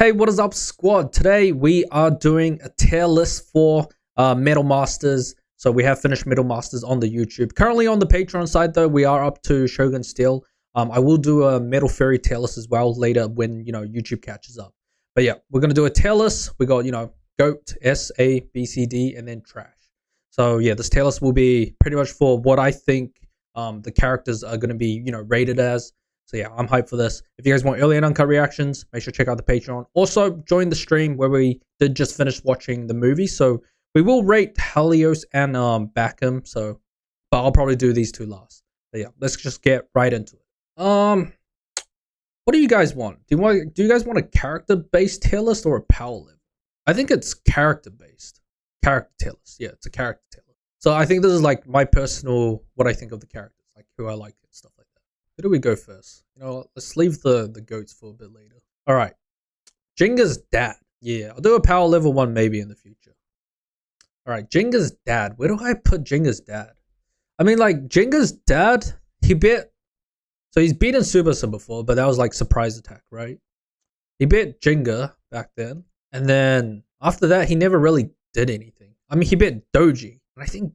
Hey, what is up, squad? Today we are doing a tier list for Metal Masters. So we have finished Metal Masters on the YouTube. Currently on the Patreon side, though, we are up to Shogun Steel. I will do a Metal Fury tier list as well later when YouTube catches up. But yeah, we're gonna do a tier list. We got GOAT, S, A, B, C, D, and then trash. So yeah, this tier list will be pretty much for what I think the characters are gonna be rated as. So yeah, I'm hyped for this. If you guys want early and uncut reactions, make sure to check out the Patreon. Also, join the stream where we did just finish watching the movie. So we will rate Helios and Backham. So, but I'll probably do these two last. But yeah, let's just get right into it. What do you guys want? Do you guys want a character-based tier list or a power level? I think it's character-based. Character tier list. Yeah, it's a character tier list. So I think this is like my personal, what I think of the characters, like who I like and stuff like that. Who do we go first? Let's leave the goats for a bit later. All right. Jenga's dad. Yeah, I'll do a power level one maybe in the future. All right, Jenga's dad. Where do I put Jenga's dad? I mean, like, Jenga's dad, he's beaten Tsubasa before, but that was like surprise attack, right? He beat Jenga back then. And then after that, he never really did anything. I mean, he beat Doji. And I think,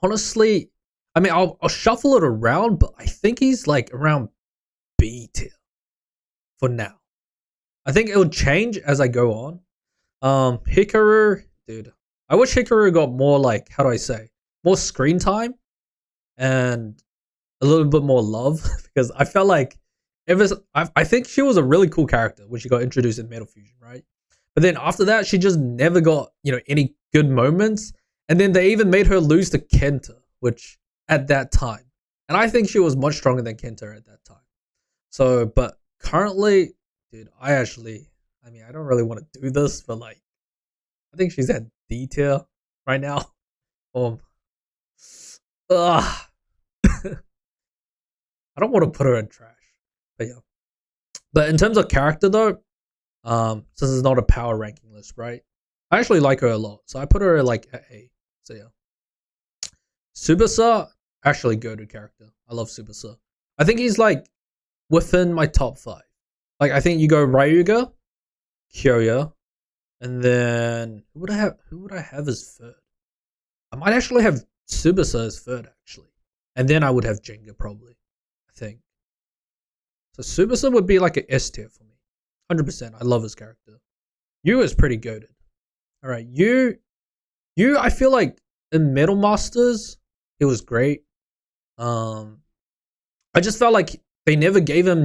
honestly, I mean, I'll shuffle it around, but I think he's like around B tier for now. I think it'll change as I go on. Hikaru, dude, I wish Hikaru got more, like, how do I say, more screen time and a little bit more love, because I felt like I think she was a really cool character when she got introduced in Metal Fusion, right? But then after that, she just never got any good moments, and then they even made her lose to Kenta, which at that time, and I think she was much stronger than Kenta at that time. So, but currently, dude, I don't really want to do this, but like, I think she's at D tier right now. I don't want to put her in trash, but yeah. But in terms of character though, since it's not a power ranking list, right? I actually like her a lot, so I put her like at A. So yeah. Tsubasa, actually goated character. I love Tsubasa. I think he's like within my top 5. Like, I think you go Ryuga, Kyoya, and then who would I have as third? I might actually have Tsubasa as third, actually. And then I would have Jenga probably, I think. So Tsubasa would be like an S tier for me. 100%. I love his character. Yu is pretty goated. Alright, Yu, I feel like in Metal Masters, it was great. I just felt like they never gave him,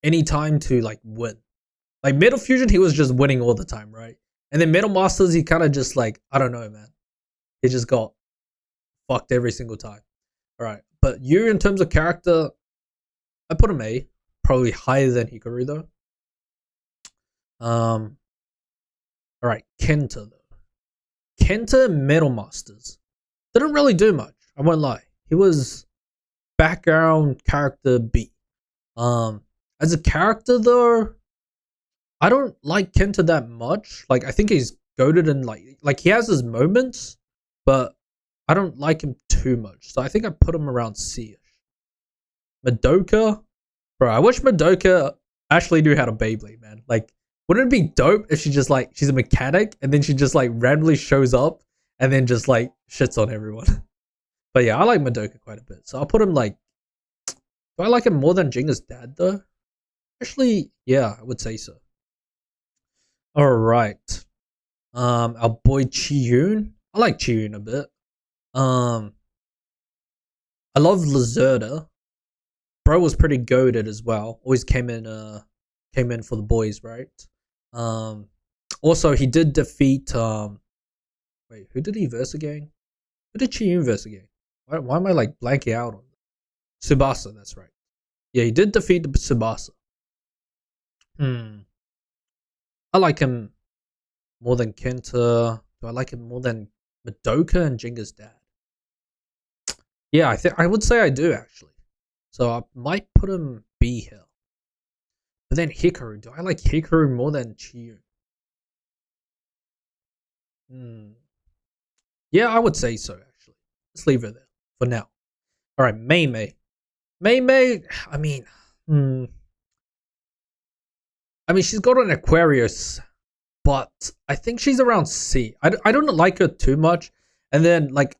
any time to like win. Like Metal Fusion, he was just winning all the time, right? And then Metal Masters, he kind of just like, I don't know, man. He just got fucked every single time. All right, but Yu in terms of character, I put him A, probably higher than Hikaru though. All right, Kenta though. Kenta Metal Masters didn't really do much. I won't lie. He was background character B. As a character though, I don't like Kenta that much. Like, I think he's goated and like he has his moments, but I don't like him too much. So I think I put him around C-ish. Madoka, bro, I wish Madoka actually knew how to Beyblade, man. Like, wouldn't it be dope if she's a mechanic and then she just like randomly shows up and then just like shits on everyone? But yeah, I like Madoka quite a bit. So I'll put him like, do I like him more than Jenga's dad though? Actually, yeah, I would say so. All right. Our boy Chiyun. I like Chiyun a bit. I love Lazerda. Bro was pretty goated as well. Always came in for the boys, right? Also he did defeat wait, who did he verse again? Who did Chiyun verse again? Why am I like blanking out on Tsubasa? That's right. Yeah, he did defeat the Tsubasa. I like him more than Kenta. Do I like him more than Madoka and Jenga's dad? Yeah, I would say I do actually. So I might put him B here. But then Hikaru, do I like Hikaru more than Chiyun? Yeah, I would say so actually. Let's leave it there for now. All right, Mei Mei. I mean, I mean, she's got an Aquarius, but I think she's around C. I don't like her too much. And then, like,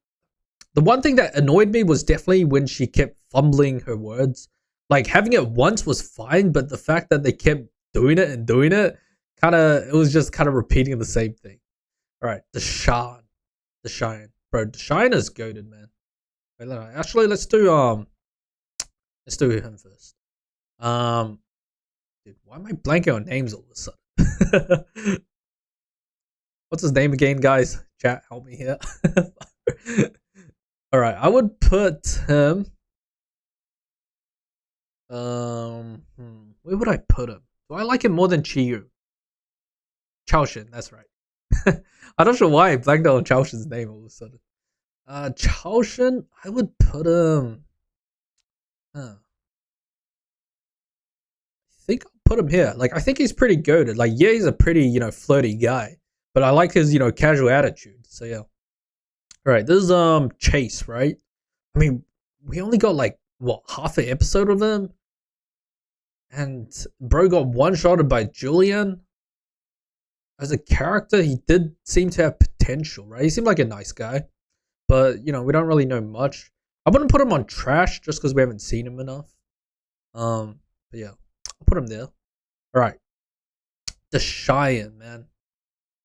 the one thing that annoyed me was definitely when she kept fumbling her words. Like, having it once was fine, but the fact that they kept doing it, it was just kind of repeating the same thing. All right, Deshaun. Bro, Deshaun is goated, man. Wait, actually, let's do him first. Dude, why am I blanking on names all of a sudden? What's his name again, guys? Chat, help me here. All right, I would put him. Where would I put him? Do I like him more than Chiyu? Chaoshin, that's right. I'm not sure why I blanked out on Chaoshin's name all of a sudden. Chaoshin, I would put him. I think I'll put him here. Like, I think he's pretty goated. Like, yeah, he's a pretty, flirty guy, but I like his, casual attitude. So yeah. All right, this is Chase, right? I mean, we only got like what, half an episode of him, and bro got one-shotted by Julian. As a character, he did seem to have potential, right? He seemed like a nice guy, but we don't really know much. I wouldn't put him on trash just because we haven't seen him enough. But yeah, I'll put him there. All right, Deshaun, man,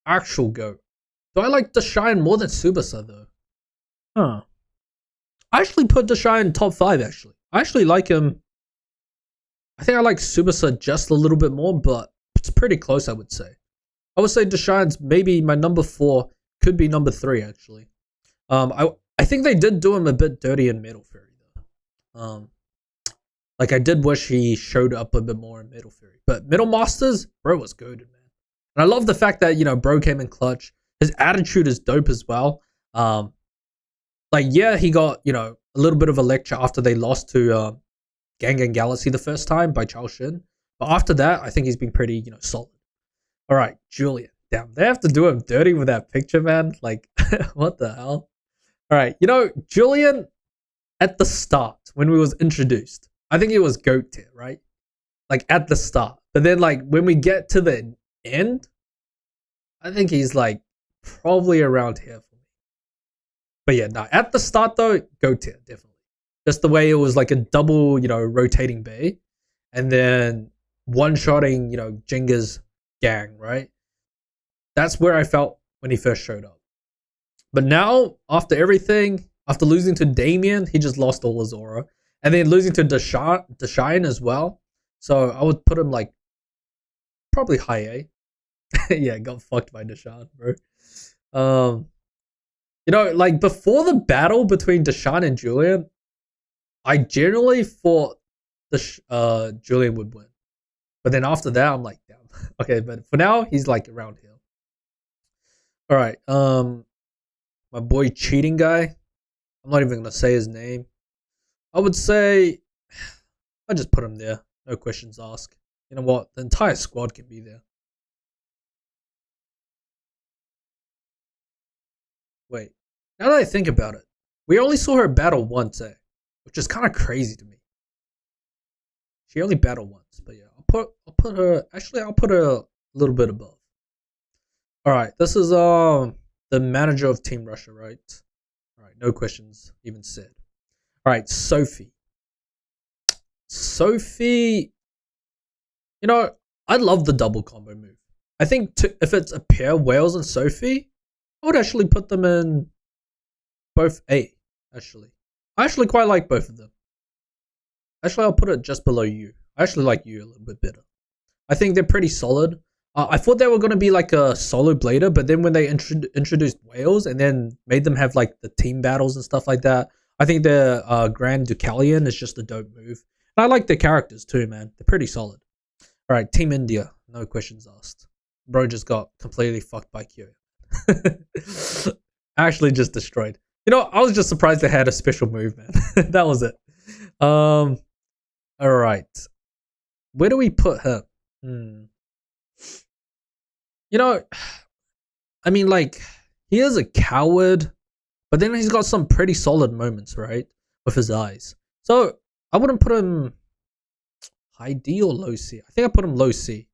actual goat. Do I like Deshaun more than Tsubasa though? Huh. I actually put Deshaun in top 5. Actually, I actually like him. I think I like Tsubasa just a little bit more, but it's pretty close, I would say. I would say Deshaun's maybe my number 4, could be number 3 actually. I think they did do him a bit dirty in Metal Fury though. Like I did wish he showed up a bit more in Metal Fury, but Metal Masters, bro was goated, man. And I love the fact that bro came in clutch. His attitude is dope as well. Like yeah, he got a little bit of a lecture after they lost to Gangan Galaxy the first time by Chao Shin, but after that, I think he's been pretty solid. All right, Julian. Damn, they have to do him dirty with that picture, man. Like, what the hell? All right, Julian at the start when we was introduced, I think he was GOAT tier, right? Like at the start, but then like when we get to the end, I think he's like probably around here for me. But yeah, no, at the start though, GOAT tier definitely. Just the way it was like a double, rotating bay, and then one-shotting, Jenga's gang, right? That's where I felt when he first showed up. But now, after everything, after losing to Damien, he just lost all his aura. And then losing to Deshaun as well. So I would put him like probably high A. Yeah, got fucked by Deshaun, bro. Like before the battle between Deshaun and Julian, I generally thought Julian would win. But then after that, I'm like, damn. Okay, but for now, he's like around here. All right. My boy cheating guy. I'm not even gonna say his name. I would say I just put him there. No questions asked. You know what? The entire squad can be there. Wait. Now that I think about it, we only saw her battle once, which is kind of crazy to me. She only battled once, but yeah, I'll put her. Actually, I'll put her a little bit above. All right, this is the manager of Team Russia, right? All right, no questions even said. All right, Sophie. Sophie, I love the double combo move. I think if it's a pair, Wales and Sophie, I would actually put them in both A. Actually, I actually quite like both of them. Actually, I'll put it just below you. I actually like you a little bit better. I think they're pretty solid. I thought they were going to be like a solo blader, but then when they introduced Wales and then made them have like the team battles and stuff like that, I think the Grand Ducalion is just a dope move. And I like their characters too, man. They're pretty solid. All right, Team India. No questions asked. Bro just got completely fucked by Kyo. Actually just destroyed. I was just surprised they had a special move, man. That was it. All right. Where do we put her? I mean, like, he is a coward, but then he's got some pretty solid moments, right? With his eyes. So, I wouldn't put him high D or low C. I think I put him low C.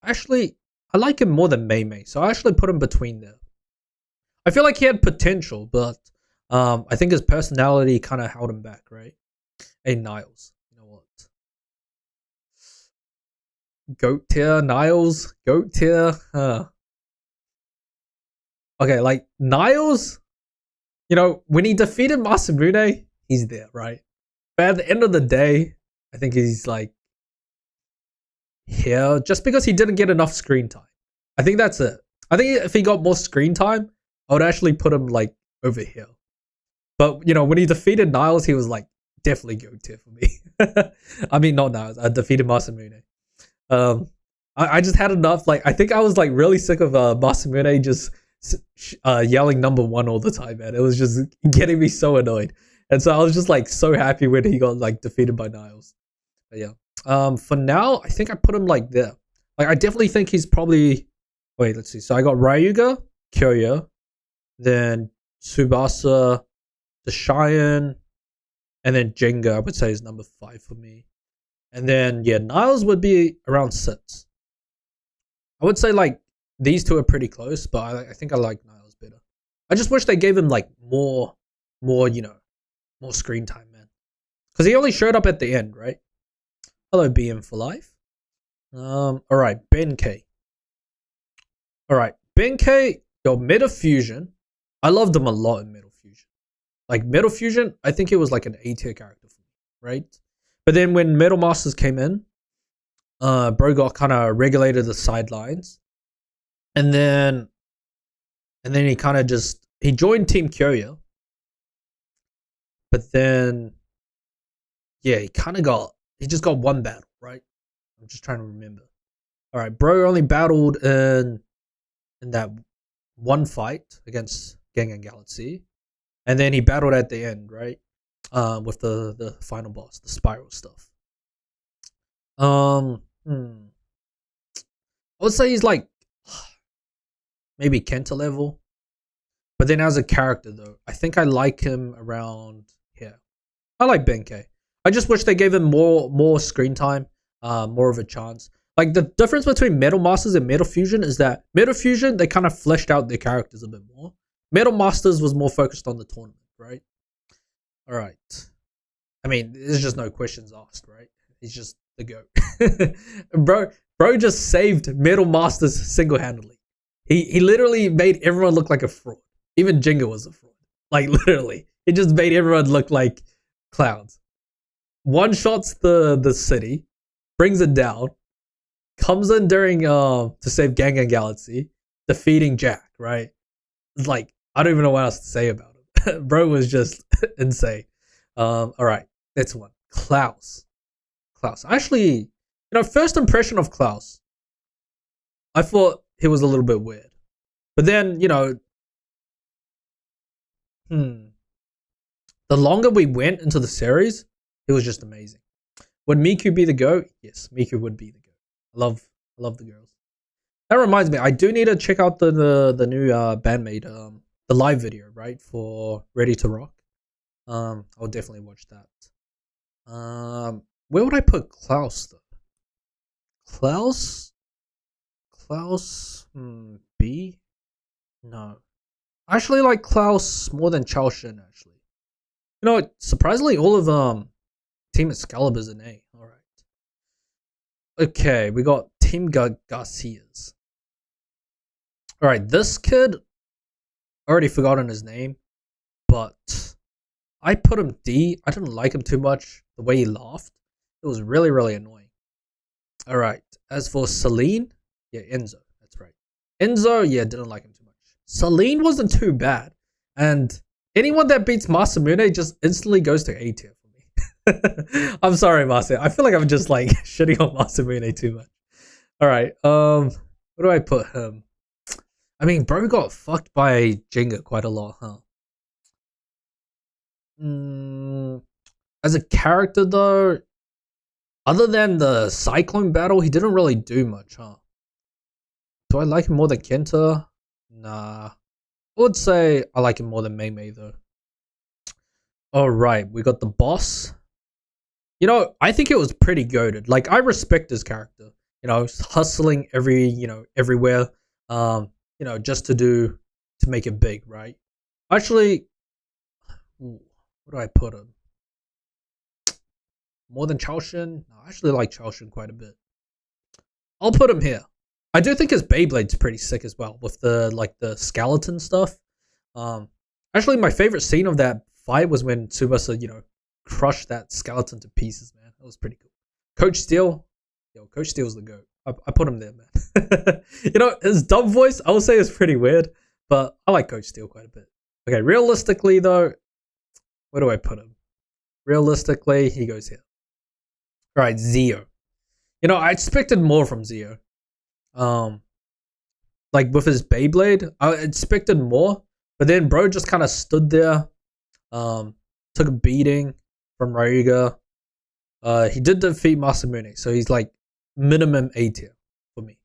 Actually, I like him more than Mei Mei, so I actually put him between there. I feel like he had potential, but I think his personality kind of held him back, right? Hey, Niles. You know what? Goat tier, Niles, goat tier. Okay, like Niles, when he defeated Masamune, he's there, right? But at the end of the day, I think he's like here just because he didn't get enough screen time. I think that's it. I think if he got more screen time, I would actually put him like over here. But when he defeated Niles, he was like definitely go tier for me. I mean, not Niles. I defeated Masamune. I just had enough. Like, I think I was like really sick of Masamune just yelling #1 all the time, man. It was just getting me so annoyed. And so I was just like so happy when he got like defeated by Niles. But yeah. For now, I think I put him like there. Like, I definitely think he's probably. Wait, let's see. So I got Ryuga, Kyoya, then Tsubasa, the Cheyenne, and then Jenga, I would say, is number 5 for me. And then, yeah, Niles would be around 6. I would say, like, these two are pretty close, but I think I like Niles better. I just wish they gave him, like, more screen time, man. Because he only showed up at the end, right? Hello, BM for life. Alright, Benkei. Alright, Benkei, yo, Metal Fusion. I loved him a lot in Metal Fusion. Like, Metal Fusion, I think he was like an A tier character for me, right? But then when Metal Masters came in, bro got kind of regulated the sidelines. And then he kind of he joined Team Kyoya. But then, yeah, he just got one battle, right? I'm just trying to remember. All right, bro only battled in that one fight against Gang Galaxy. And then he battled at the end, right? With the final boss, the spiral stuff. I would say he's like maybe Kenta level. But then as a character though, I think I like him around here. I like Benkei. I just wish they gave him more screen time, more of a chance. Like, the difference between Metal Masters and Metal Fusion is that Metal Fusion, they kind of fleshed out their characters a bit more. Metal Masters was more focused on the tournament, right? All right. I mean, there's just no questions asked, right? He's just the GOAT. bro just saved Metal Masters single-handedly. He literally made everyone look like a fraud. Even Jenga was a fraud. Like, literally. He just made everyone look like clowns. One-shots the city, brings it down, comes in during to save Gang Galaxy, defeating Jack, right? It's like, I don't even know what else to say about him. Bro was just insane. Alright, that's one. Klaus. Actually, first impression of Klaus, I thought he was a little bit weird. But then, the longer we went into the series, it was just amazing. Would Miku be the GOAT? Yes, Miku would be the GOAT. I love the girls. That reminds me, I do need to check out the new bandmate, the live video, right, for Ready to Rock. I'll definitely watch that. Where would I put Klaus though? Klaus, B? No. I actually like Klaus more than Chao Shin, actually. Surprisingly, all of Team Excalibur's an A. Alright. Okay, we got Team Garcia's. Alright, this kid, I already forgotten his name, but I put him D. I didn't like him too much. The way he laughed, it was really, really annoying. Alright, as for Celine, yeah, Enzo, that's right. Enzo, yeah, didn't like him too much. Celine wasn't too bad. And anyone that beats Masamune just instantly goes to A tier for me. I'm sorry, Masamune. I feel like I'm just like shitting on Masamune too much. Alright, where do I put him? I mean, bro got fucked by Jenga quite a lot, huh? As a character though, other than the Cyclone battle, he didn't really do much, huh? Do I like him more than Kenta? Nah. I would say I like him more than Mei Mei though. Alright, we got the boss. I think it was pretty goated. Like, I respect his character. hustling everywhere, just to make it big, right? Actually, what do I put him? More than Chaoshin? No, I actually like Chaoshin quite a bit. I'll put him here. I do think his Beyblade's pretty sick as well, with the skeleton stuff. Actually, my favorite scene of that fight was when Tsubasa, crushed that skeleton to pieces, man. That was pretty cool. Coach Steel, Coach Steel's the GOAT. I put him there, man. His dub voice, I would say, is pretty weird, but I like Coach Steel quite a bit. Okay, realistically though, where do I put him? Realistically, he goes here. All right, Zio. I expected more from Zio. Like with his Beyblade, I expected more, but then bro just kind of stood there, took a beating from Ryuga. He did defeat Masamune, so he's like minimum A tier for me.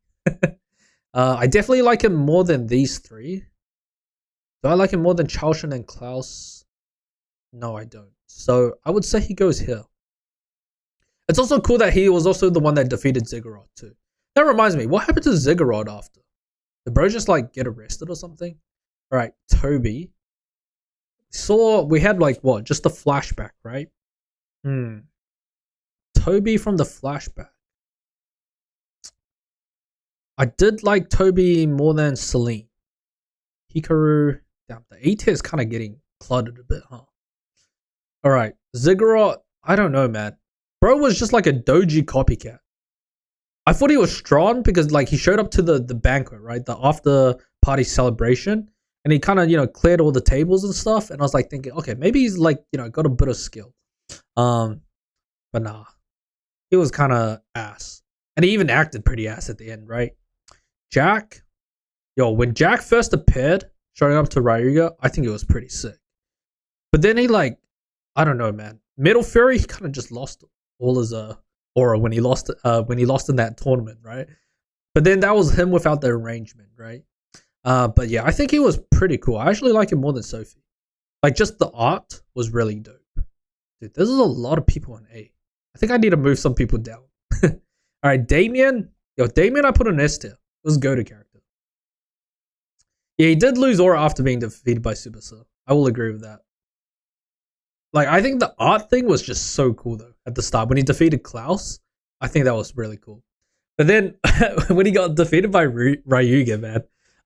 I definitely like him more than these three. Do I like him more than Chaoshin and Klaus? No, I don't. So I would say he goes here. It's also cool that he was also the one that defeated Ziggurat too. That reminds me, what happened to Ziggurat after? Did bro just like get arrested or something? Alright, Toby. We had like what? Just the flashback, right? Toby from the flashback. I did like Toby more than Celine. Hikaru. Damn, the A tier is kind of getting cluttered a bit, huh? Alright, Ziggurat. I don't know, man. Bro was just like a doji copycat. I thought he was strong because like he showed up to the banquet, right? The after party celebration. And he kind of, cleared all the tables and stuff. And I was like thinking, okay, maybe he's like, got a bit of skill. But nah. He was kind of ass. And he even acted pretty ass at the end, right? Jack. When Jack first appeared, showing up to Ryuga, I think it was pretty sick. But then he I don't know, man. Metal Fury, he kind of just lost all his aura when he lost in that tournament, right? But then that was him without the arrangement, right? But yeah, I think he was pretty cool. I actually like him more than Sophie. Like, just the art was really dope. Dude, this is a lot of people in A. I think I need to move some people down. Alright, Damien. Damien I put an S tier. It was a go-to character. Yeah, he did lose aura after being defeated by Tsubasa. I will agree with that. Like, I think the art thing was just so cool, though, at the start. When he defeated Klaus, I think that was really cool. But then, when he got defeated by Ryuga, man,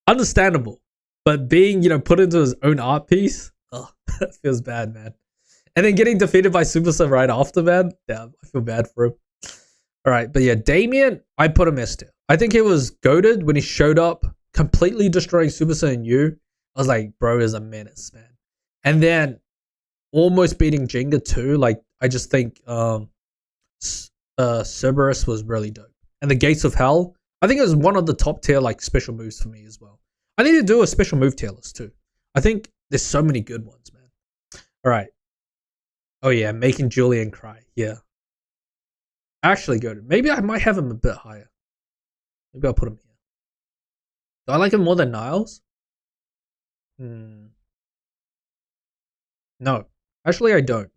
understandable. But being, put into his own art piece, that feels bad, man. And then getting defeated by Tsubasa right after, man, damn, I feel bad for him. Alright, but yeah, Damien, I put him S tier. I think he was goated when he showed up, completely destroying Tsubasa and Yu. I was like, bro is a menace, man. And then almost beating Jenga too. Like, I just think Cerberus was really dope. And the Gates of Hell, I think it was one of the top tier like special moves for me as well. I need to do a special move tier list too. I think there's so many good ones, man. Alright. Oh yeah, making Julian cry. Yeah. Actually goated. Maybe I might have him a bit higher. Maybe I'll put him here. Do I like him more than Niles? No. Actually, I don't.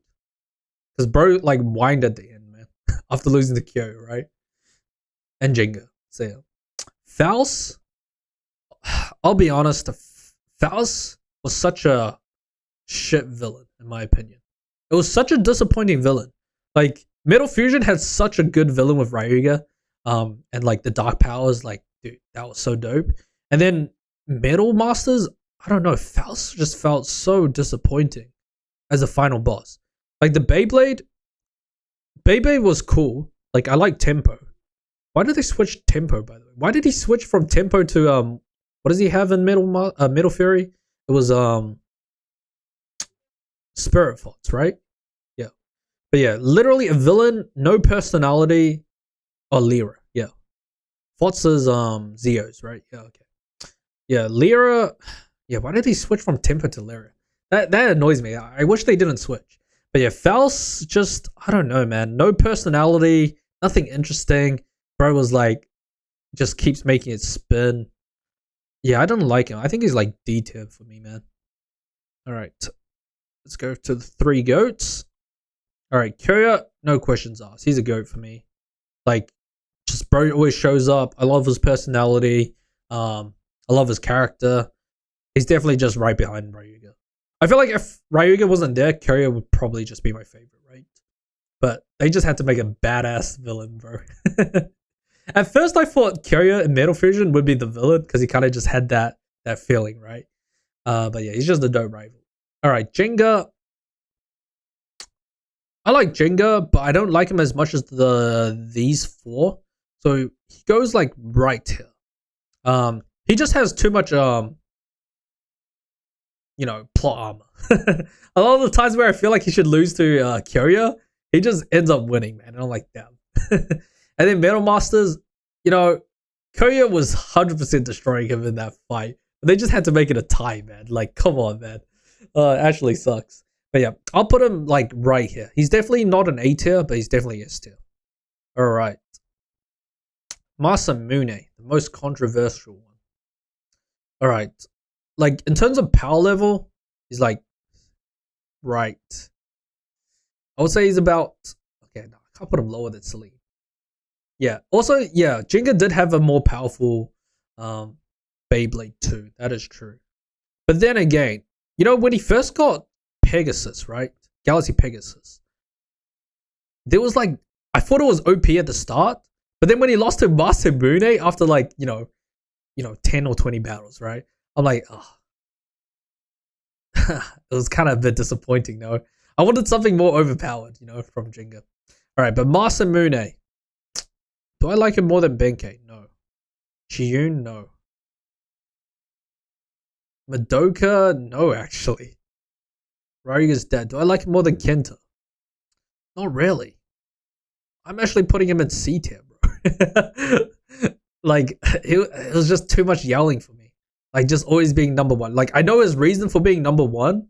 Because bro, like, whined at the end, man. After losing to Kyo, right? And Jenga. So, yeah. Faust, I'll be honest. Faust was such a shit villain, in my opinion. It was such a disappointing villain. Like, Metal Fusion had such a good villain with Ryuga. And, like, the Dark Powers, like, dude, that was so dope. And then Metal Masters, I don't know. Faust just felt so disappointing as a final boss. Like the Beyblade was cool. Like I like Tempo. Why did they switch Tempo, by the way? Why did he switch from Tempo to what does he have in Metal Fury? It was Spirit Thoughts, right? Yeah. But yeah, literally a villain, no personality. Oh, Lyra, yeah. Thoughts is Zio's, right? Yeah, okay. Yeah, Lyra. Yeah, why did he switch from Tempo to Lyra? That annoys me. I wish they didn't switch. But yeah, Faust just, I don't know, man. No personality, nothing interesting. Bro was like, just keeps making it spin. Yeah, I don't like him. I think he's like D tier for me, man. Alright. Let's go to the 3 goats. Alright, Kyoya, no questions asked. He's a goat for me. Like, just bro always shows up. I love his personality. I love his character. He's definitely just right behind Ryuga. I feel like if Ryuga wasn't there, Kyoryu would probably just be my favorite, right? But they just had to make a badass villain, bro. At first, I thought Kyoryu in Metal Fusion would be the villain because he kind of just had that feeling, right? But yeah, he's just a dope rival. All right, Jenga. I like Jenga, but I don't like him as much as these four. So he goes like right here. He just has too much plot armor. A lot of the times where I feel like he should lose to Kyoryu, he just ends up winning, man. And I'm like, damn. And then Metal Masters, Kyoryu was 100% destroying him in that fight. But they just had to make it a tie, man. Like, come on, man. It actually sucks. But yeah, I'll put him like right here. He's definitely not an A tier, but he's definitely S tier. All right. Masamune, the most controversial one. All right. Like, in terms of power level, he's like right. I would say he's about, okay, no, I can't put him lower than Celine. Yeah. Also, yeah, Jenga did have a more powerful Beyblade too. That is true. But then again, when he first got Pegasus, right? Galaxy Pegasus. There was like, I thought it was OP at the start, but then when he lost to Masamune after like, 10 or 20 battles, right? I'm like, oh. It was kind of a bit disappointing, though. I wanted something more overpowered, from Jenga. All right, but Masamune. Do I like him more than Benkei? No. Chiyun? No. Madoka? No, actually. Ryuga's dad. Do I like him more than Kenta? Not really. I'm actually putting him in C tier, bro. Like, it was just too much yelling for me. Like, just always being number one. Like, I know his reason for being number one,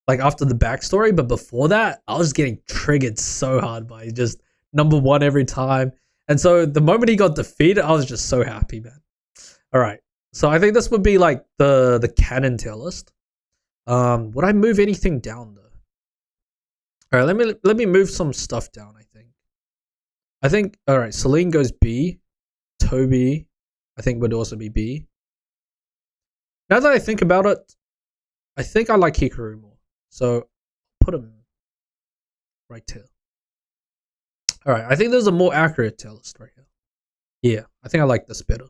like, after the backstory, but before that, I was getting triggered so hard by just number one every time. And so, the moment he got defeated, I was just so happy, man. All right. So, I think this would be, like, the canon tier list. Would I move anything down, though? All right, let me move some stuff down, I think, all right, Celine goes B. Toby, I think, would also be B. Now that I think about it, I think I like Hikaru more. So, put him right here. All right, I think there's a more accurate tier list right here. Yeah, I think I like this better.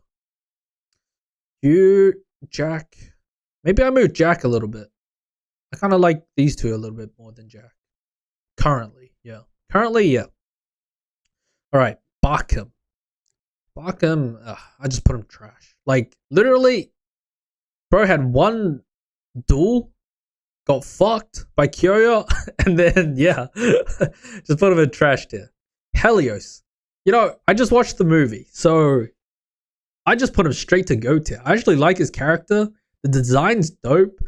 You, Jack. Maybe I move Jack a little bit. I kind of like these two a little bit more than Jack. Currently, yeah. All right, Bakum. I just put him trash. Like, literally, bro had one duel, got fucked by Kyoryu, and then, yeah, just put him in trash tier. Helios. I just watched the movie, so I just put him straight to go tier. I actually like his character. The design's dope.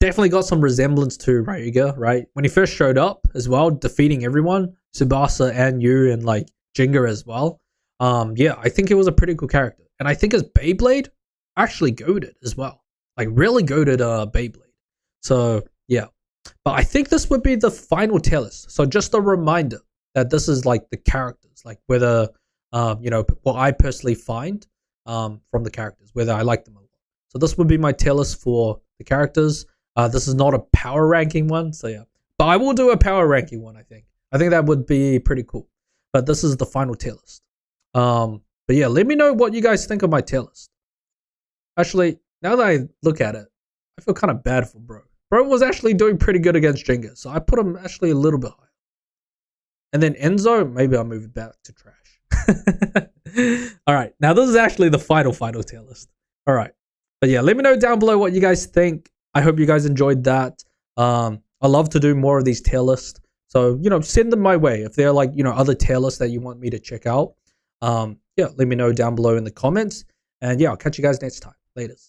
Definitely got some resemblance to Ryuga, right? When he first showed up as well, defeating everyone, Tsubasa and Yu and like Jenga as well. Yeah, I think it was a pretty cool character. And I think his Beyblade actually goated as well. Like really goated Beyblade. So yeah. But I think this would be the final tier list. So just a reminder that this is like the characters, like whether what I personally find from the characters, whether I like them a lot. So this would be my tier list for the characters. This is not a power ranking one, so yeah. But I will do a power ranking one, I think. I think that would be pretty cool. But this is the final tier list. But yeah, let me know what you guys think of my tier list. Actually, now that I look at it, I feel kind of bad for Bro. Bro was actually doing pretty good against Jenga, so I put him actually a little bit higher. And then Enzo, maybe I'll move it back to trash. All right, now this is actually the final tier list. All right. But yeah, let me know down below what you guys think. I hope you guys enjoyed that. I love to do more of these tier lists. So, send them my way. If they're like, other tier lists that you want me to check out. Yeah, let me know down below in the comments. And yeah, I'll catch you guys next time. Laters.